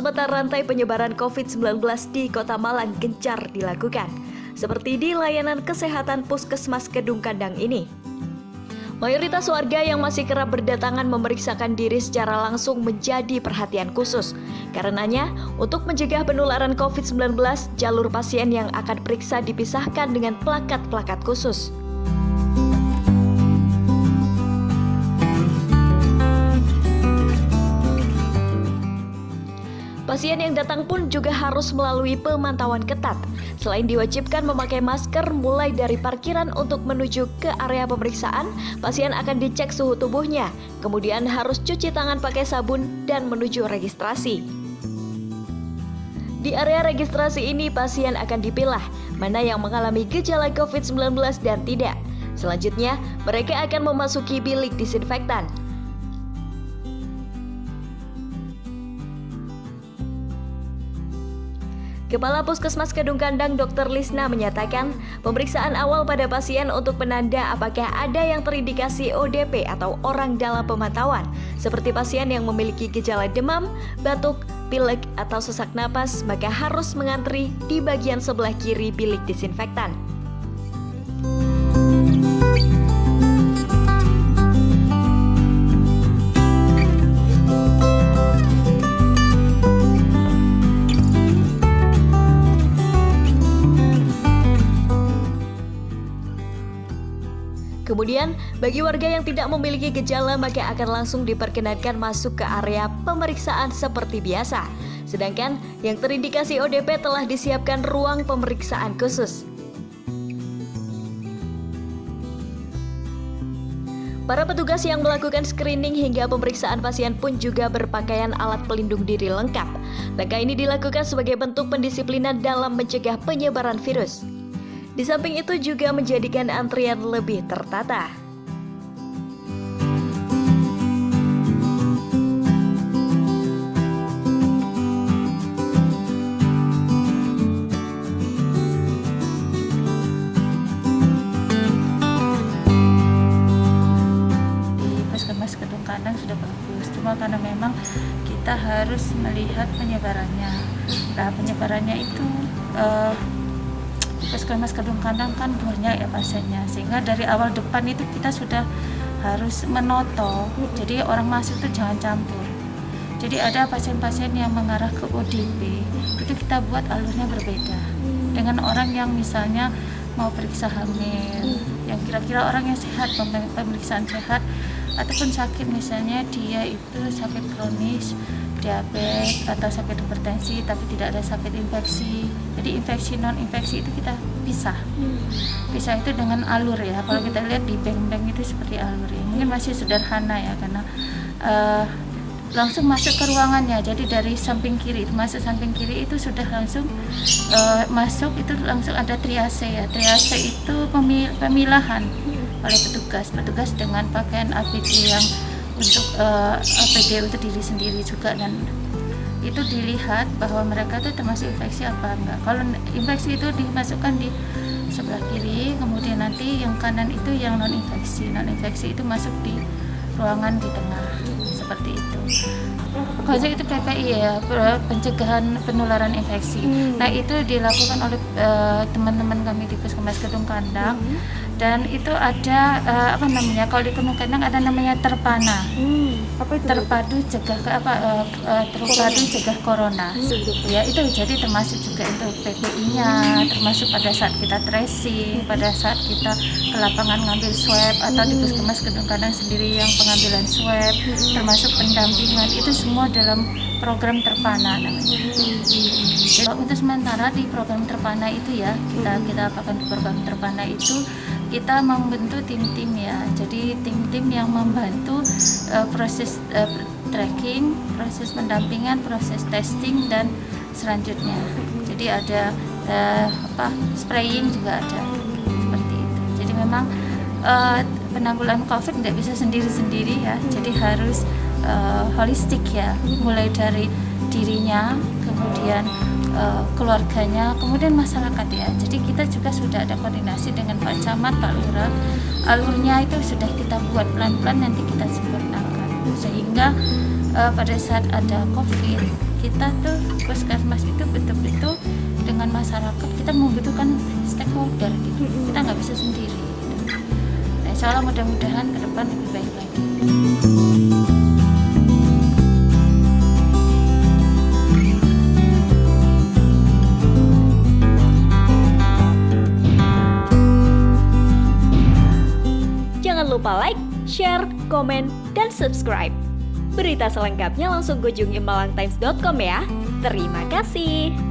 memeta rantai penyebaran COVID-19 di Kota Malang gencar dilakukan, seperti di layanan kesehatan Puskesmas Kedung Kandang ini. Mayoritas warga yang masih kerap berdatangan memeriksakan diri secara langsung menjadi perhatian khusus. Karenanya, untuk mencegah penularan COVID-19, jalur pasien yang akan periksa dipisahkan dengan plakat-plakat khusus. Pasien yang datang pun juga harus melalui pemantauan ketat. Selain diwajibkan memakai masker mulai dari parkiran untuk menuju ke area pemeriksaan, pasien akan dicek suhu tubuhnya, kemudian harus cuci tangan pakai sabun dan menuju registrasi. Di area registrasi ini, pasien akan dipilah mana yang mengalami gejala COVID-19 dan tidak. Selanjutnya, mereka akan memasuki bilik disinfektan. Kepala Puskesmas Kedung Kandang Dr. Lisna menyatakan, pemeriksaan awal pada pasien untuk penanda apakah ada yang terindikasi ODP atau orang dalam pemantauan, seperti pasien yang memiliki gejala demam, batuk, pilek, atau sesak napas, maka harus mengantri di bagian sebelah kiri bilik disinfektan. Kemudian, bagi warga yang tidak memiliki gejala maka akan langsung diperkenankan masuk ke area pemeriksaan seperti biasa. Sedangkan yang terindikasi ODP telah disiapkan ruang pemeriksaan khusus. Para petugas yang melakukan screening hingga pemeriksaan pasien pun juga berpakaian alat pelindung diri lengkap. Langkah ini dilakukan sebagai bentuk pendisiplinan dalam mencegah penyebaran virus. Di samping itu juga menjadikan antrian lebih tertata. Di Puskesmas Kedung Kandang sudah bagus, cuma karena memang kita harus melihat penyebarannya. Nah, penyebarannya itu Puskesmas Kedung Kandang kan banyak ya pasiennya, sehingga dari awal depan itu kita sudah harus menoto, jadi orang masuk itu jangan campur. Jadi ada pasien-pasien yang mengarah ke ODP, itu kita buat alurnya berbeda dengan orang yang misalnya mau periksa hamil, yang kira-kira orang yang sehat, pemeriksaan sehat, ataupun sakit, misalnya dia itu sakit kronis, diabetes atau sakit hipertensi tapi tidak ada sakit infeksi. Jadi infeksi non infeksi itu kita pisah itu dengan alur ya. Kalau kita lihat di bank-bank itu seperti alur ya. Mungkin masih sederhana ya, karena langsung masuk ke ruangannya. Jadi dari samping kiri itu masuk, samping kiri itu sudah langsung masuk, itu langsung ada triase ya. Triase itu pemilahan oleh petugas dengan pakaian APD yang untuk APD untuk diri sendiri juga, dan itu dilihat bahwa mereka itu termasuk infeksi apa enggak. Kalau infeksi itu dimasukkan di sebelah kiri, kemudian nanti yang kanan itu yang non infeksi itu masuk di ruangan di tengah, seperti itu. Konsep itu PPI ya, pencegahan penularan infeksi. Nah, itu dilakukan oleh teman-teman kami di Puskesmas Kedung Kandang. Dan itu ada kalau di Kedung Kandang ada namanya terpana. Apa itu? Terpadu cegah corona. Ya, itu jadi termasuk juga itu PPI-nya, termasuk pada saat kita tracing, pada saat kita ke lapangan ngambil swab, atau di Puskesmas Kedung Kandang sendiri yang pengambilan swab, termasuk pendampingan, itu semua dalam program terpana namanya. Jadi, untuk sementara di program terpana itu ya, kita apakan di program terpana itu kita membentuk tim-tim ya. Jadi tim-tim yang membantu proses tracking, proses pendampingan, proses testing dan selanjutnya. Jadi ada spraying juga ada, seperti itu. Jadi memang penanggulangan COVID nggak bisa sendiri-sendiri ya. Jadi harus holistik ya, mulai dari dirinya, kemudian keluarganya, kemudian masyarakat ya. Jadi kita juga sudah ada koordinasi dengan Pak Camat, Pak Lurah. Alurnya itu sudah kita buat pelan-pelan, nanti kita sempurnakan. sehingga pada saat ada COVID kita tuh puskesmas itu betul-betul dengan masyarakat kita membutuhkan stakeholder gitu. Kita nggak bisa sendiri gitu. Nah, insya Allah mudah-mudahan ke depan lebih baik lagi. Jangan lupa like, share, komen, dan subscribe. Berita selengkapnya langsung kunjungi malangtimes.com ya. Terima kasih.